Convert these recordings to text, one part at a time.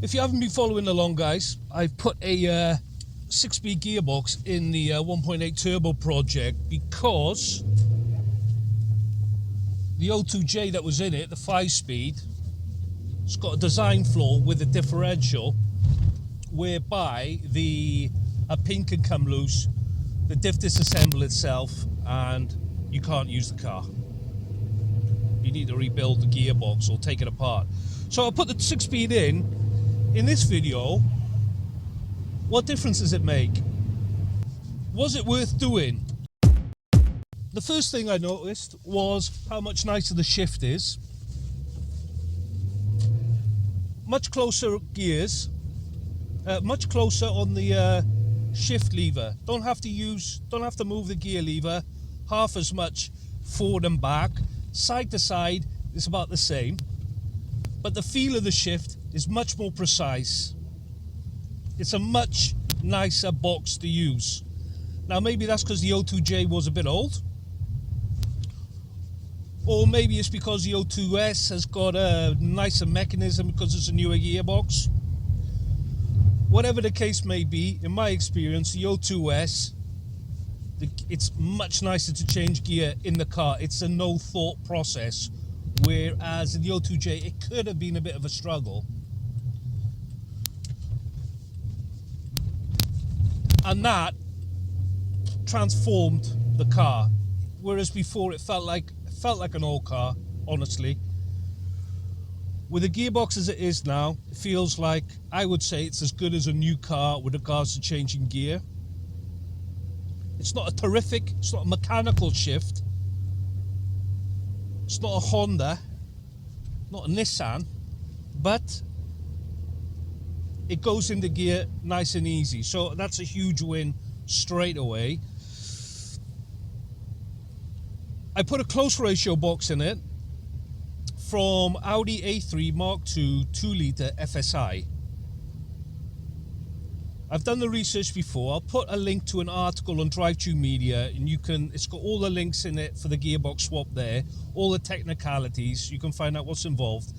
If you haven't been following along, guys, I've put a 6-speed gearbox in the 1.8 turbo project because the O2J that was in it, the 5-speed, it's got a design flaw with a differential whereby a pin can come loose, the diff disassemble itself, and you can't use the car. You need to rebuild the gearbox or take it apart. So I'll put the 6-speed in this video. What difference does it make? Was it worth doing? The first thing I noticed was how much nicer the shift is. Much closer gears, much closer on the shift lever. Don't have to move the gear lever half as much forward and back. Side to side is about the same, but the feel of the shift is much more precise. It's a much nicer box to use. Now maybe that's because the O2J was a bit old, or maybe it's because the O2S has got a nicer mechanism because it's a newer gearbox. Whatever the case may be, in my experience, the O2S, it's much nicer to change gear in the car. It's a no thought process, whereas in the O2J it could have been a bit of a struggle. And that transformed the car, whereas before it felt like an old car, honestly. With the gearbox as it is now, it feels like, I would say it's as good as a new car with regards to changing gear. It's not a mechanical shift. It's not a Honda, not a Nissan, but it goes into gear nice and easy. So that's a huge win straight away. I put a close ratio box in it from Audi A3 Mark II 2-litre FSI. I've done the research before. I'll put a link to an article on Drive2 Media, and it's got all the links in it for the gearbox swap there, all the technicalities. You can find out what's involved.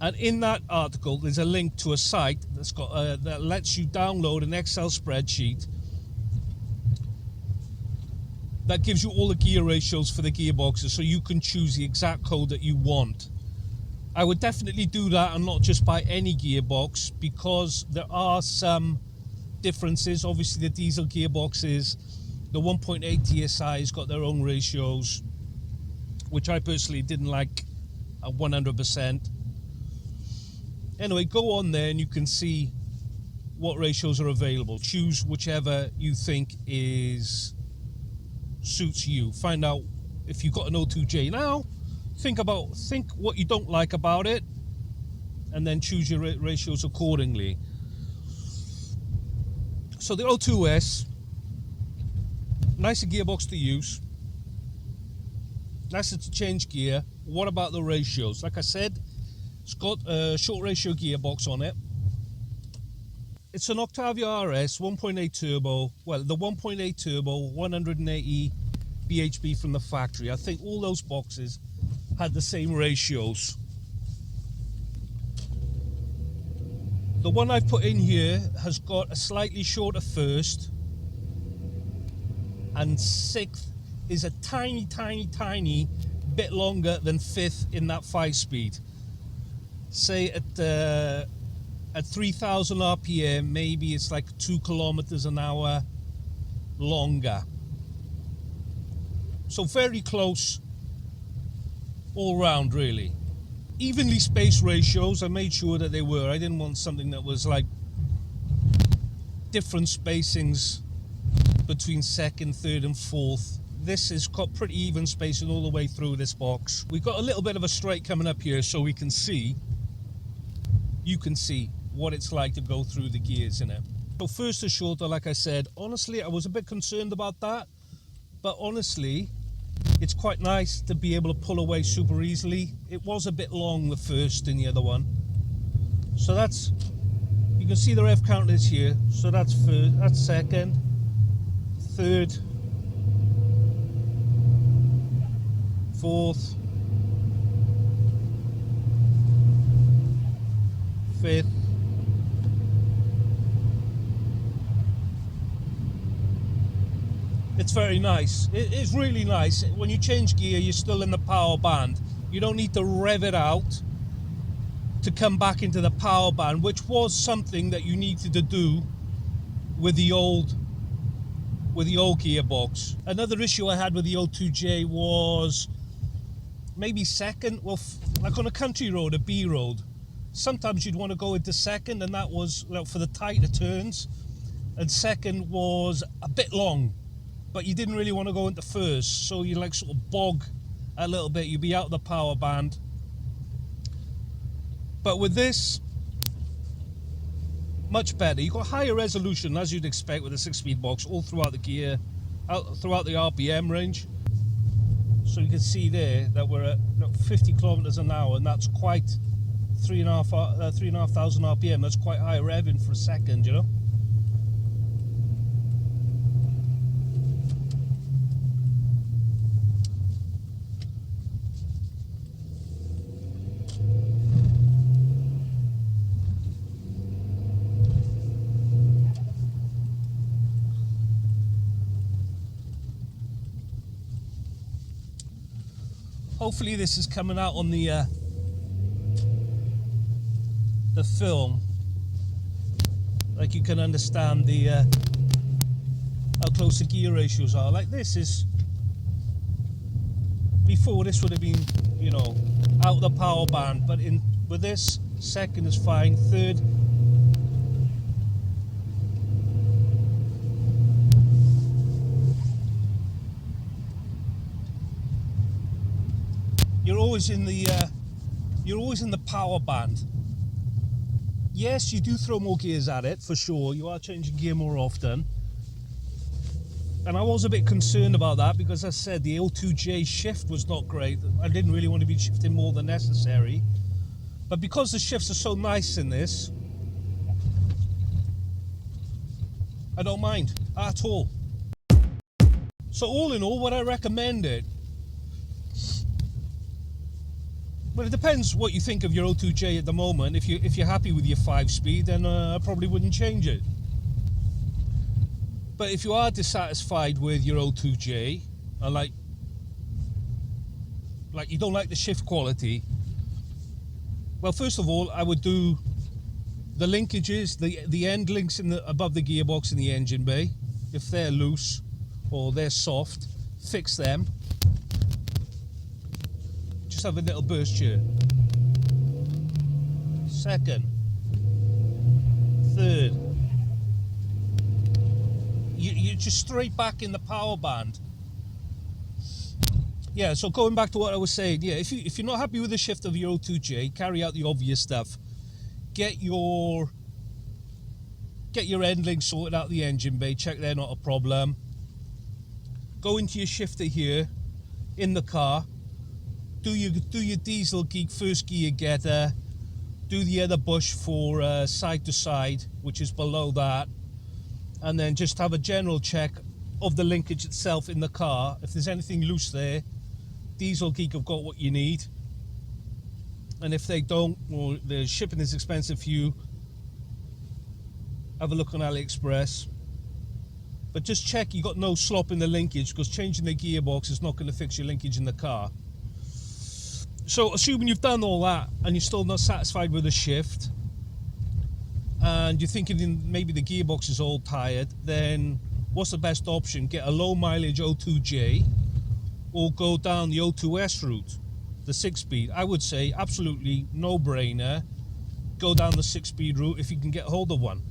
And in that article, there's a link to a site that lets you download an Excel spreadsheet that gives you all the gear ratios for the gearboxes, so you can choose the exact code that you want. I would definitely do that and not just buy any gearbox, because there are some differences. Obviously the diesel gearboxes, the 1.8 TSI has got their own ratios, which I personally didn't like 100%. Anyway, go on there and you can see what ratios are available. Choose whichever you think suits you. Find out if you've got an O2J now. Think what you don't like about it, and then choose your ratios accordingly. So the O2S, nicer gearbox to use, nicer to change gear. What about the ratios? Like I said, it's got a short ratio gearbox on it. It's an Octavia RS 1.8 turbo. Well, the 1.8 turbo, 180 bhp from the factory. I think all those boxes had the same ratios. The one I've put in here has got a slightly shorter first, and sixth is a tiny bit longer than fifth in that 5-speed. Say at 3,000 RPM, maybe it's like 2 kilometers an hour longer. So very close all round, really. Evenly spaced ratios, I made sure that they were. I didn't want something that was like different spacings between second, third and fourth. This has got pretty even spacing all the way through this box. We've got a little bit of a straight coming up here, so you can see what it's like to go through the gears in it. So first to shorter, like I said, honestly I was a bit concerned about that, but honestly it's quite nice to be able to pull away super easily. It was a bit long, the first in the other one. So that's, you can see the rev counters here. So that's first, that's second, third, fourth, fifth, It's very nice. It is really nice. When you change gear, you're still in the power band. You don't need to rev it out to come back into the power band, which was something that you needed to do with the old gearbox. Another issue I had with the O2J was maybe second, well, like on a country road, a B road, sometimes you'd want to go into second, and that was for the tighter turns, and second was a bit long, but you didn't really want to go into first, so you like sort of bog a little bit, you'd be out of the power band. But with this, much better. You've got higher resolution, as you'd expect with a 6-speed box, all throughout the gear, throughout the RPM range. So you can see there that we're at 50 kilometers an hour, and that's quite 3,500 RPM. That's quite high revving for a second, you know. Hopefully this is coming out on the film, like you can understand the how close the gear ratios are. Like this is, before this would have been, you know, out of the power band, but with this, second is fine, third you're always in the power band. Yes, you do throw more gears at it, for sure. You are changing gear more often. And I was a bit concerned about that because, as I said, the O2J shift was not great. I didn't really want to be shifting more than necessary. But because the shifts are so nice in this, I don't mind at all. So all in all, would I recommend it? Well, it depends what you think of your O2J at the moment. If you're happy with your 5-speed, then I probably wouldn't change it. But if you are dissatisfied with your O2J, and like you don't like the shift quality, well, first of all, I would do the linkages, the end links above the gearbox in the engine bay. If they're loose or they're soft, fix them. Just have a little burst here. Second, third, you're just straight back in the power band. Yeah, so going back to what I was saying, yeah, if you're not happy with the shift of your O2J, carry out the obvious stuff. Get your end links sorted out the engine bay, check they're not a problem. Go into your shifter here in the car. Do your diesel geek first gear getter, do the other bush for side to side, which is below that, and then just have a general check of the linkage itself in the car. If there's anything loose there, diesel geek have got what you need, and if they don't, or the shipping is expensive for you, have a look on AliExpress. But just check you got no slop in the linkage, because changing the gearbox is not going to fix your linkage in the car. So assuming you've done all that and you're still not satisfied with the shift, and you're thinking maybe the gearbox is all tired, then what's the best option? Get a low mileage O2J or go down the O2S route, the 6-speed. I would say absolutely no brainer, go down the 6-speed route if you can get hold of one.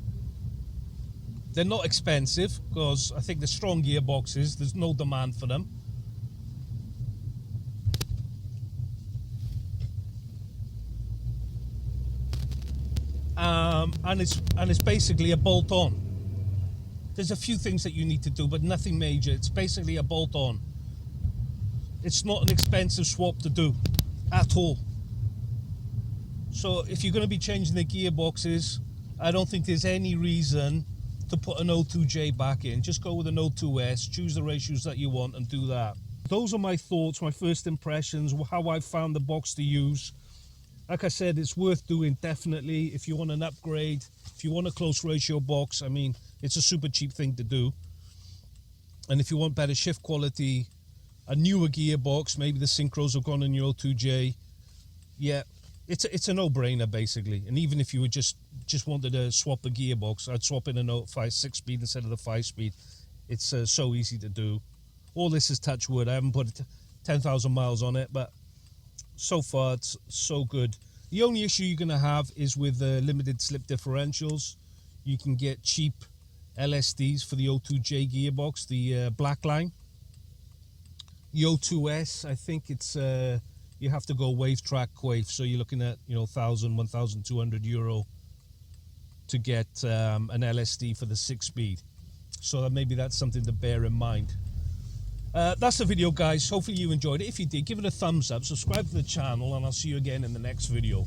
They're not expensive, because I think the strong gearboxes, there's no demand for them. And it's basically a bolt-on. There's a few things that you need to do, but nothing major. It's basically a bolt-on. It's not an expensive swap to do at all. So if you're going to be changing the gearboxes, I don't think there's any reason to put an O2J back in. Just go with an O2S, choose the ratios that you want and do that. Those are my thoughts, my first impressions, how I found the box to use. Like I said, it's worth doing, definitely. If you want an upgrade, if you want a close ratio box, I mean, it's a super cheap thing to do. And if you want better shift quality, a newer gearbox, maybe the synchros have gone on your 02J, yeah, it's a no-brainer basically. And even if you would just wanted to swap the gearbox, I'd swap in a 6-speed instead of the 5-speed. It's so easy to do. All this is touch wood. I haven't put 10,000 miles on it, but so far it's so good. The only issue you're going to have is with limited slip differentials. You can get cheap LSDs for the 02J gearbox, the black line. The 02S, I think it's you have to go wave track quafe, so you're looking at 1,200 euro to get an LSD for the 6-speed. So maybe that's something to bear in mind. That's the video, guys. Hopefully you enjoyed it. If you did, give it a thumbs up, subscribe to the channel, and I'll see you again in the next video.